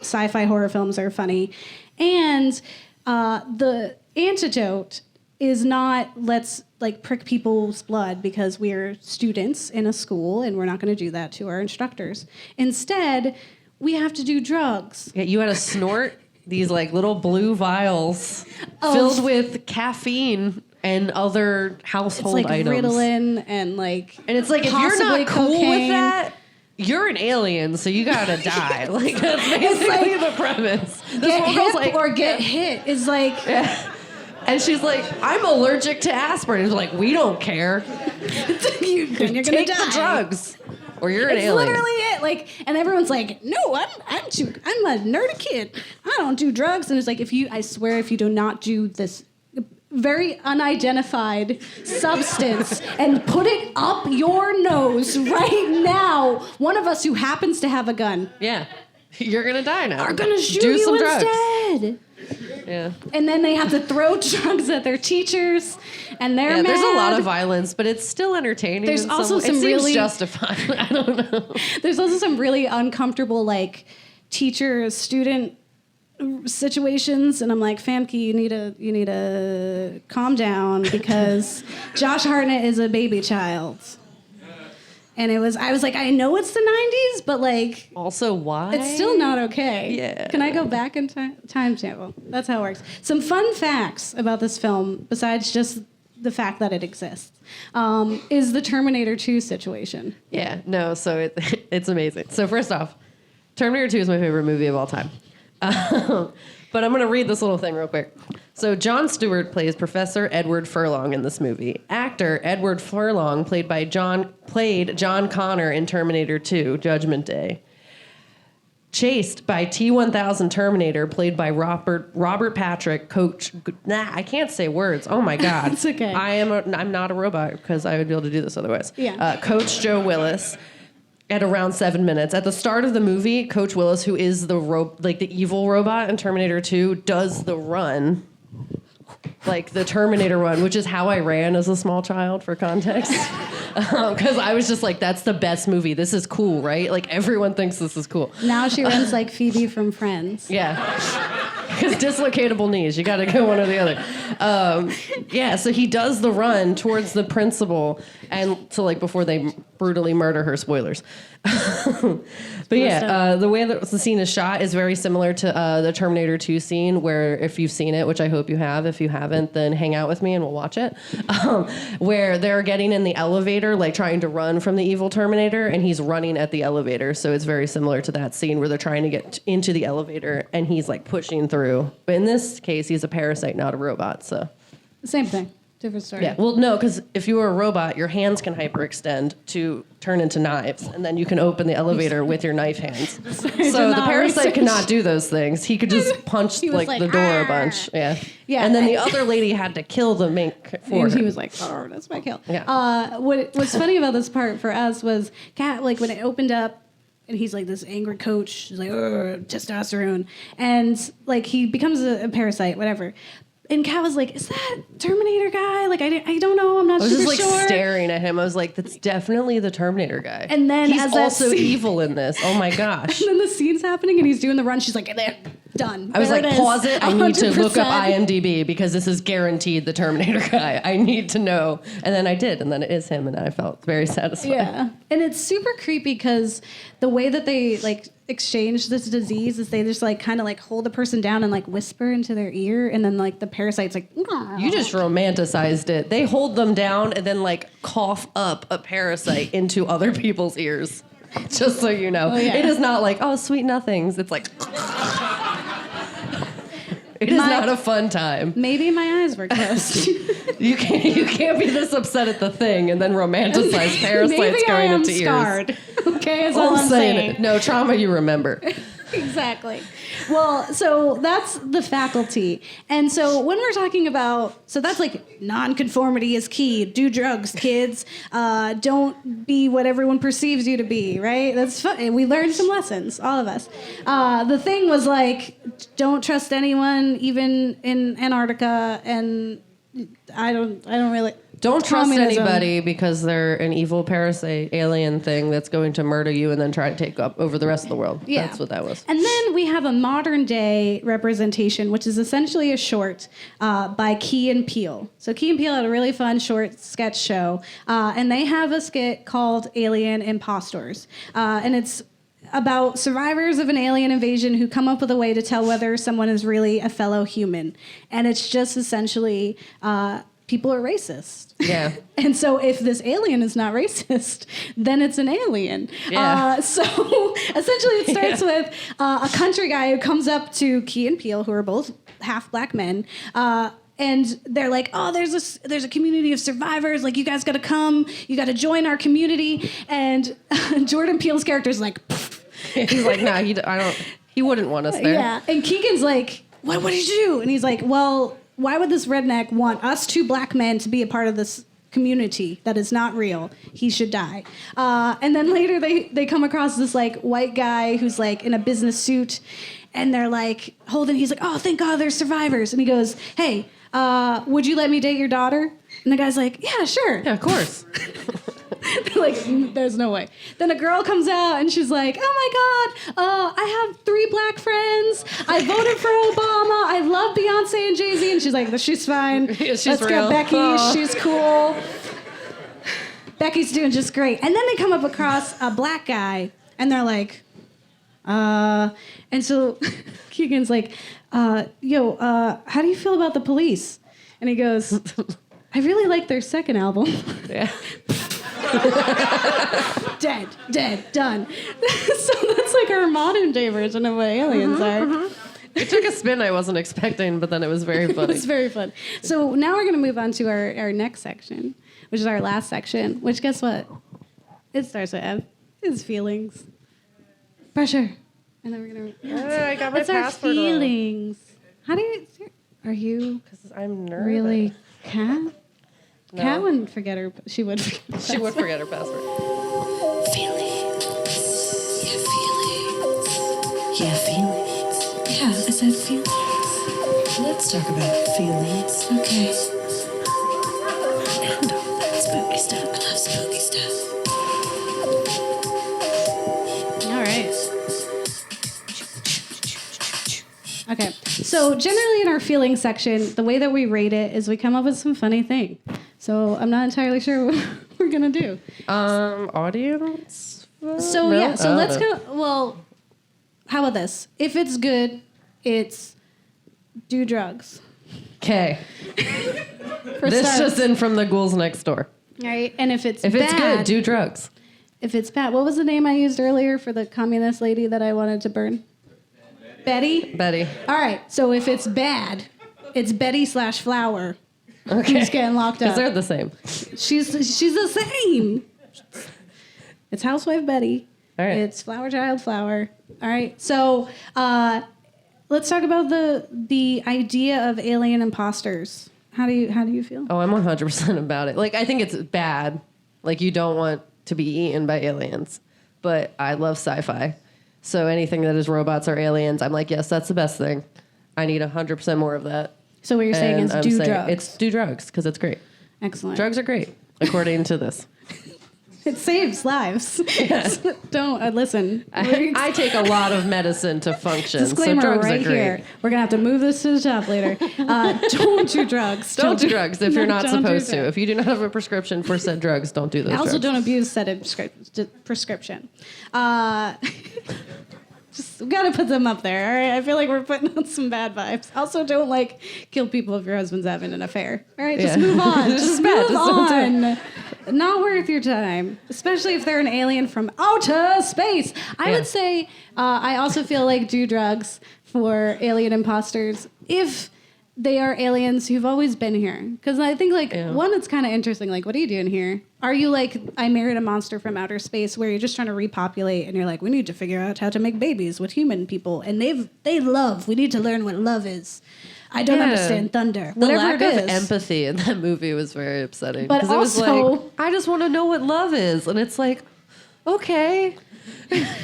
sci-fi horror films are funny. And the antidote is not let's like prick people's blood because we're students in a school and we're not going to do that to our instructors. Instead, we have to do drugs. Yeah, you had to snort these like little blue vials filled with caffeine and other household items. It's like Ritalin and like, and it's like if you're not cool with that, you're an alien, so you gotta die. Like that's basically the premise. This one girl's like, or get hit is like, and she's like, I'm allergic to aspirin. It's like, we don't care. You're gonna take the drugs, or you're an alien. It's literally it. Like, and everyone's like, no, I'm a nerdy kid. I don't do drugs. And it's like, I swear, if you do not do this very unidentified substance and put it up your nose right now, one of us who happens to have a gun, you're gonna die now, are gonna shoot you instead. Yeah. And then they have to throw drugs at their teachers, and they're mad. There's a lot of violence, but it's still entertaining. There's also some really justified. I don't know. There's also some really uncomfortable like teacher-student situations, and I'm like, Famke, you need to calm down because Josh Hartnett is a baby child. And I was like, I know it's the 90s, but like, also why? It's still not okay. Yeah. Can I go back in time travel? That's how it works. Some fun facts about this film, besides just the fact that it exists, is the Terminator 2 situation. Yeah, no, so it's amazing. So first off, Terminator 2 is my favorite movie of all time. But I'm going to read this little thing real quick. So Jon Stewart plays Professor Edward Furlong in this movie. Actor Edward Furlong played John Connor in Terminator 2, Judgment Day. Chased by T-1000 Terminator, played by Robert Patrick, I can't say words. Oh my God. It's okay. I'm not a robot because I would be able to do this otherwise. Yeah. Coach Joe Willis. At around 7 minutes. At the start of the movie, Coach Willis, who is the evil robot in Terminator 2, does the run. Like the Terminator run, which is how I ran as a small child, for context. Because I was just like, that's the best movie. This is cool, right? Like, everyone thinks this is cool. Now she runs like Phoebe from Friends. Yeah. Because dislocatable knees. You got to go one or the other. Yeah, so he does the run towards the principal, and so like before they brutally murder her. Spoilers. But yeah, the way that the scene is shot is very similar to the Terminator 2 scene, where if you've seen it, which I hope you have, if you haven't, then hang out with me and we'll watch it, where they're getting in the elevator, like trying to run from the evil Terminator, and he's running at the elevator. So it's very similar to that scene where they're trying to get into the elevator and he's like pushing through. But in this case, he's a parasite, not a robot. So Same thing. Different story. yeah, well, no, because if you were a robot, your hands can hyperextend to turn into knives, and then you can open the elevator with your knife hands. So the parasite cannot do those things. He could just punch like the door a bunch. Yeah. Yeah. And then the other lady had to kill the mink for And her. he was like, oh, that's my kill. Yeah. What's funny about this part for us was, like, when it opened up, and he's like this angry coach, he's like, testosterone. And, like, he becomes a parasite, whatever. And Kat was like, is that Terminator guy? Like, I don't know. I'm not I was super just like sure. staring at him. I was like, that's definitely the Terminator guy. And then he's as that also scene- evil in this. Oh my gosh. And then the scene's happening, and he's doing the run. She's like, there, done. I was There like, is, pause it. I need to look up 100%. IMDb because this is guaranteed the Terminator guy. I need to know. And then I did. And then it is him. And I felt very satisfied. Yeah. And it's super creepy because the way that they, like, exchange this disease is they just, like, kind of, like, hold the person down and, like, whisper into their ear. And then, like, the parasite's like, You just romanticized it. They hold them down and then like cough up a parasite into other people's ears. Just so you know. Oh, yeah. It is not like, oh, sweet nothings. It's like it is not a fun time. Maybe my eyes were closed. You can't be this upset at the thing and then romanticize parasites Maybe going I am into ears. scarred. Okay, is all I'm saying saying. it. No trauma you remember. Exactly. Well, so that's the faculty. And so when we're talking about, so that's like nonconformity is key. Do drugs, kids. Don't be what everyone perceives you to be, right? That's fun. And we learned some lessons, all of us. The thing was like, don't trust anyone, even in Antarctica. And I don't really. Don't trust Communism. anybody because they're an evil parasite alien thing that's going to murder you and then try to take up over the rest of the world. Yeah. That's what that was. And then we have a modern day representation, which is essentially a short by Key and Peele. So Key and Peele had a really fun short sketch show, and they have a skit called Alien Imposters. And it's about survivors of an alien invasion who come up with a way to tell whether someone is really a fellow human. And it's just essentially people are racist. Yeah. And so if this alien is not racist, then it's an alien. Yeah. So essentially it starts with a country guy who comes up to Key and Peele, who are both half black men, and they're like, oh, there's a community of survivors. Like, you guys got to come. You got to join our community. And Jordan Peele's character is like, He's like, nah, he wouldn't want us there. yeah. And Keegan's like, what did you do? And he's like, well, why would this redneck want us two black men to be a part of this community that is not real? He should die. And then later they come across this like white guy who's like in a business suit, and they're like he's like, oh, thank God there's survivors. And he goes, hey, would you let me date your daughter? And the guy's like, yeah, sure. Yeah, of course. Like, there's no way. Then a girl comes out and she's like, oh my God, I have 3 black friends. I voted for Obama. I love Beyonce and Jay-Z. And she's like, she's fine. Yeah, she's Let's real. get Becky. Aw. She's cool. Becky's doing just great. And then they come up across a black guy and they're like, and so Keegan's like, how do you feel about the police? And he goes, I really like their second album. Yeah. Dead, done. So that's like our modern day version of what aliens are. It took a spin I wasn't expecting, but then it was very It funny. was very fun. So now we're going to move on to our next section, which is our last section, which guess what? It starts with F. It's feelings. Pressure. And then we're going to... I got my It's our password wrong. feelings. How do you... Are you Because I'm nervous. really Kat? No. Kat wouldn't forget her... She would forget her She would forget her password. Feelings. Yeah, feelings. Yeah, feelings. Yeah, I said feelings. Let's talk about feelings. Okay. And all that spooky stuff. I love spooky stuff. All right. Okay. So generally in our feelings section, the way that we rate it is we come up with some funny thing. So I'm not entirely sure what we're gonna do. Audience? So No? yeah. So Oh, let's no. go. Well, how about this? If it's good, it's do drugs. Okay. For This starts. just in from the Ghouls next door. All right. And if it's If it's bad, good, do drugs. If it's bad, what was the name I used earlier for the communist lady that I wanted to burn? Betty. Betty. All right. So if it's bad, it's Betty/Flower. Okay. Who's getting locked Because up? they're the same. She's the same. It's Housewife Betty. All right. It's Flower Child Flower. All right. So let's talk about the idea of alien imposters. How do you feel? Oh, I'm 100% about it. Like, I think it's bad. Like, you don't want to be eaten by aliens. But I love sci-fi. So anything that is robots or aliens, I'm like, yes, that's the best thing. I need 100% more of that. So what you're saying And is I'm do saying drugs. It's do drugs, because it's great. Excellent. Drugs are great, according to this. It saves lives. Don't listen. I take a lot of medicine to function. Disclaimer so drugs right are great. here. We're gonna have to move this to the top later. Don't do drugs. Don't do drugs if you're not don't do supposed to. drugs. If you do not have a prescription for said drugs, don't do those Also, drugs. don't abuse said prescription. Just we gotta put them up there. All right, I feel like we're putting on some bad vibes. Also, don't kill people if your husband's having an affair. All right, just Yeah. move on. This is just bad. move Just don't do on. Not worth your time, especially if they're an alien from outer space. I Yeah. would say I also feel like do drugs for alien imposters if they are aliens who've always been here. Because I think one, it's kind of interesting. Like, what are you doing here? Are you like I married a monster from outer space, where you're just trying to repopulate and you're like, we need to figure out how to make babies with human people, and they love. We need to learn what love is. I don't understand thunder. The Whatever lack it of is. empathy in that movie was very upsetting. But 'Cause it was also- like, I just want to know what love is. And it's like, okay.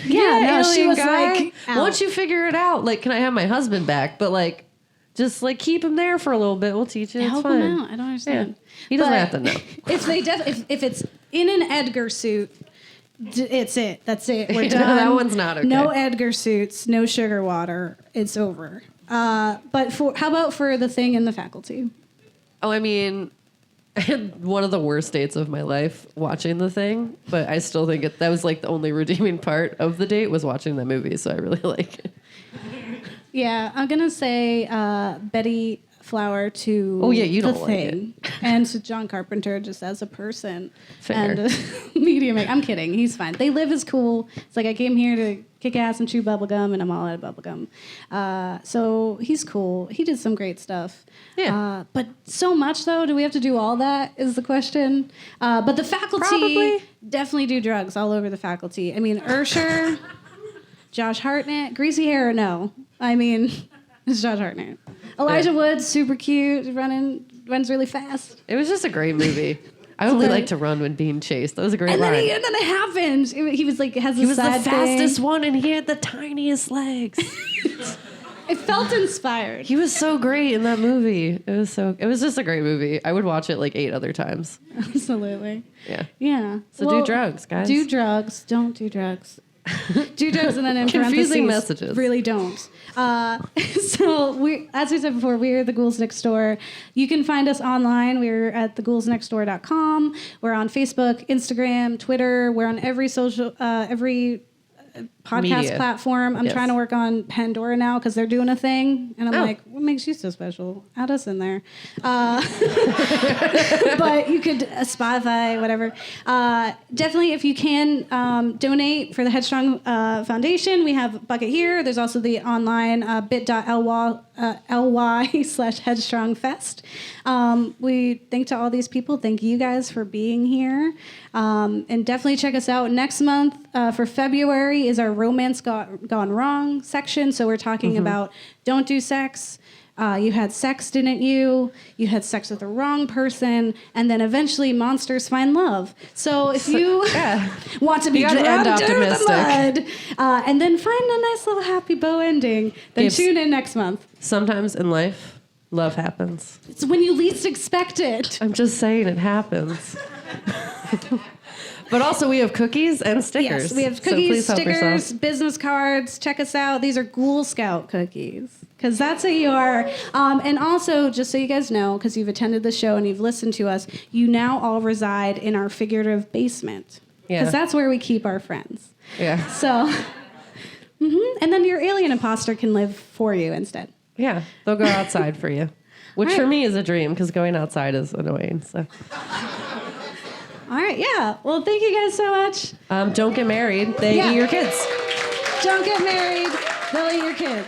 Yeah, no, she alien was guy. like, out. Once you figure it out, like, can I have my husband back? But just keep him there for a little bit. We'll teach you. It's Help fine. him out. I don't understand. He doesn't But have to know. If they if it's in an Edgar suit, it's it. That's it. We're Yeah, done. that one's not okay. No Edgar suits. No sugar water. It's over. But how about for the thing in the faculty? Oh, I mean, I had one of the worst dates of my life watching The Thing, but I still think that was the only redeeming part of the date was watching that movie, so I really like it. Yeah, I'm gonna say Betty Flower to Oh, yeah, you the don't like thing, and to John Carpenter just as a person Fair. and a media maker. I'm kidding. He's fine. They live is cool. It's like I came here to kick ass and chew bubblegum, and I'm all out of bubblegum. So he's cool. He did some great stuff. Yeah. But so much though. Do we have to do all that? Is the question. But the faculty Probably. definitely do drugs all over the faculty. I mean, Ursher, Josh Hartnett, greasy hair or no? I mean, it's Josh Hartnett. Elijah Wood, super cute, runs really fast. It was just a great movie. I only like to run when being chased. That was a great And line. then it happened. He was has He a was the sad fastest thing. one, and he had the tiniest legs. I felt inspired. He was so great in that movie. It was just a great movie. I would watch it 8 other times. Absolutely. Yeah. Yeah. So do drugs, guys. Do drugs. Don't do drugs. Do drugs and then in Confusing parentheses, messages. really don't. So as we said before, we're the Ghouls Next Door. You can find us online. We're at theghoulsnextdoor.com. We're on Facebook, Instagram, Twitter. We're on every social, every podcast Media. platform. I'm Yes. trying to work on Pandora now because they're doing a thing. And I'm Oh. like, what makes you so special? Add us in there. But you could, Spotify, whatever. Definitely, if you can, donate for the Headstrong Foundation. We have a bucket here. There's also the online bit.ly/HeadstrongFest. We thank to all these people. Thank you guys for being here. And definitely check us out next month. For February is our Romance Gone Wrong section. So we're talking about don't do sex. You had sex, didn't you? You had sex with the wrong person. And then eventually monsters find love. So if you want to be You gotta end drugged over the optimistic. mud, and then find a nice little happy bow ending, then Gibbs. tune in next month. Sometimes in life, love happens. It's when you least expect it. I'm just saying it happens. But also we have cookies and stickers. Yes, we have So cookies, please help stickers, yourself. business cards. Check us out. These are Ghoul Scout cookies. Because that's what you are. And also, just so you guys know, because you've attended the show and you've listened to us, you now all reside in our figurative basement. Because Yeah. that's where we keep our friends. Yeah. So, and then your alien imposter can live for you instead. Yeah. They'll go outside for you. Which All for right. me is a dream because going outside is annoying. So All right, yeah. Well, thank you guys so much. don't get married. They Yeah. eat your kids. Don't get married. They'll eat your kids.